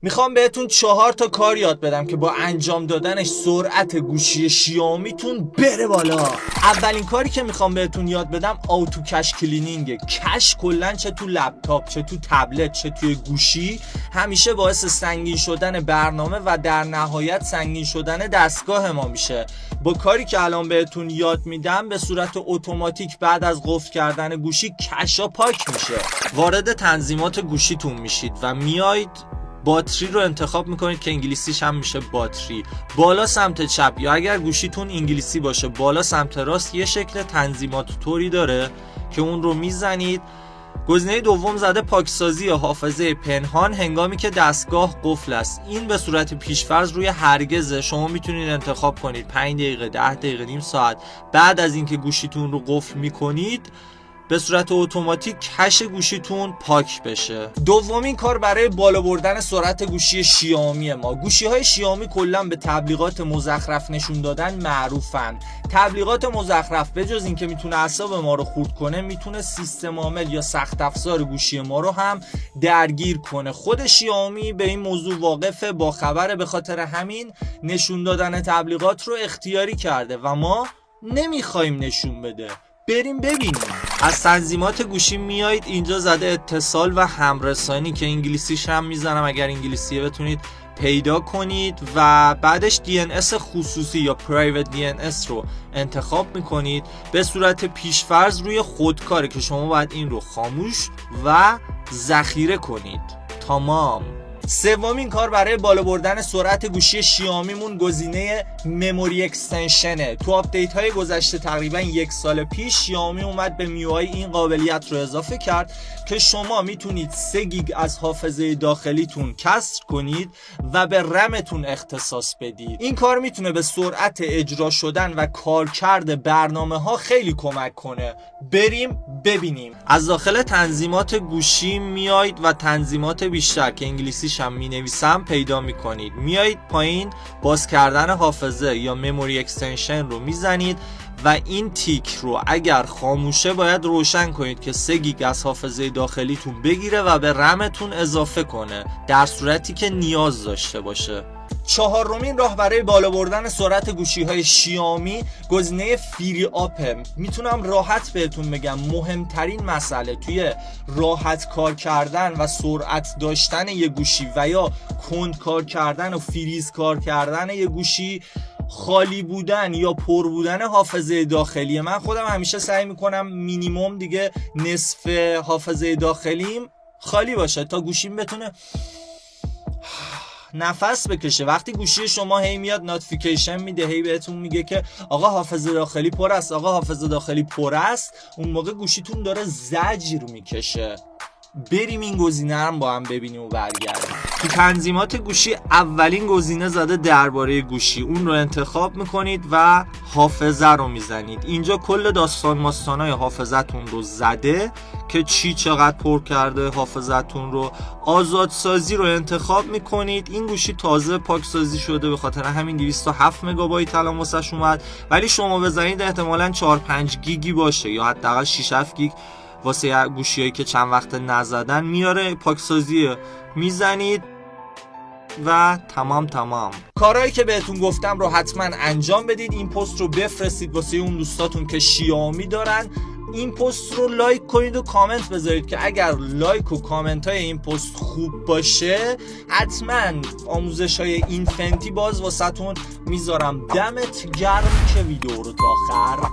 میخوام بهتون 4 تا کار یاد بدم که با انجام دادنش سرعت گوشی شیائومیتون بره بالا. اولین کاری که میخوام بهتون یاد بدم آوتو کش کلینینگه. کش کلن چه تو لپتاپ، چه تو تبلت، چه توی گوشی همیشه باعث سنگین شدن برنامه و در نهایت سنگین شدن دستگاه ما میشه. با کاری که الان بهتون یاد میدم به صورت اتوماتیک بعد از قفل کردن گوشی کشا پاک میشه. وارد تنظیمات گوشیتون میشید و میاید باتری رو انتخاب میکنید که انگلیسیش هم میشه باتری. بالا سمت چپ یا اگر گوشیتون انگلیسی باشه بالا سمت راست یه شکل تنظیمات طوری داره که اون رو میزنید. گزینه دوم زده پاکسازی یا حافظه پنهان هنگامی که دستگاه قفل است. این به صورت پیشفرض روی هرگزه. شما میتونید انتخاب کنید 5 دقیقه، 10 دقیقه، نیم ساعت بعد از اینکه گوشیتون رو قفل میکنید به صورت اتوماتیک کش گوشیتون پاک بشه. دومین کار برای بالا بردن سرعت گوشی شیائومی ما. گوشی‌های شیائومی کلا به تبلیغات مزخرف نشون دادن معروفن. تبلیغات مزخرف به جز اینکه میتونه اعصاب ما رو خورد کنه، میتونه سیستم عامل یا سخت افزار گوشی ما رو هم درگیر کنه. خود شیائومی به این موضوع واقفه، با خبره، به خاطر همین نشون دادن تبلیغات رو اختیاری کرده و ما نمیخوایم نشون بده. بریم ببینیم. از تنظیمات گوشی میایید اینجا زده اتصال و همرسانی که انگلیسیش هم میزنم اگر انگلیسیه بتونید پیدا کنید و بعدش DNS خصوصی یا Private DNS رو انتخاب میکنید. به صورت پیشفرض روی خودکاره که شما باید این رو خاموش و ذخیره کنید. تمام. سومین کار برای بالا بردن سرعت گوشی شیائومیمون گزینه مموری اکستنشنه. تو آپدیت های گذشته تقریبا 1 سال پیش شیائومی اومد به میوآی این قابلیت رو اضافه کرد که شما میتونید 3 گیگ از حافظه داخلیتون کسر کنید و به رمتون اختصاص بدید. این کار میتونه به سرعت اجرا شدن و کارکرد برنامه ها خیلی کمک کنه. بریم ببینیم. از داخل تنظیمات گوشی میایید و تنظیمات بیشتر که انگلیسی هم می نویسم پیدا می کنید. میایید پایین باز کردن حافظه یا مموری اکستنشن رو میزنید و این تیک رو اگر خاموشه باید روشن کنید که 3 گیگ از حافظه داخلیتون بگیره و به رمتون اضافه کنه در صورتی که نیاز داشته باشه. چهارمین راه برای بالا بردن سرعت گوشی های شیائومی گزینه فری آپه. میتونم راحت بهتون بگم مهمترین مسئله توی راحت کار کردن و سرعت داشتن یه گوشی و یا کند کار کردن و فریز کار کردن یه گوشی خالی بودن یا پر بودن حافظه داخلی. من خودم همیشه سعی میکنم مینیمم دیگه نصف حافظه داخلیم خالی باشه تا گوشیم بتونه نفس بکشه. وقتی گوشی شما هی میاد نوتیفیکیشن میده، هی بهتون میگه که آقا حافظه داخلی پر است، آقا حافظه داخلی پر است، اون موقع گوشیتون داره زجر میکشه. بریم این گزینه رو با هم ببینیم و برگردیم. تو تنظیمات گوشی اولین گزینه زده درباره گوشی، اون رو انتخاب میکنید و حافظه رو میزنید. اینجا کل داستان ماستانای حافظتون رو زده که چقدر پر کرده حافظتون رو. آزادسازی رو انتخاب میکنید. این گوشی تازه پاکسازی شده، به خاطر همین 207 مگابایت الان واسش اومد، ولی شما بزنید احتمالاً 4-5 گیگی باشه یا حداقل 6-7 گیگ واسه گوشیایی که چند وقت نزدن میاره. پاکسازی میزنید و تمام. کارهایی که بهتون گفتم رو حتما انجام بدید. این پست رو بفرستید واسه اون دوستاتون که شیائومی دارن. این پست رو لایک کنید و کامنت بذارید که اگر لایک و کامنت های این پست خوب باشه حتما آموزش های اینفینیتی باز واسه تون میذارم. دمت گرم که ویدیو رو تا آخر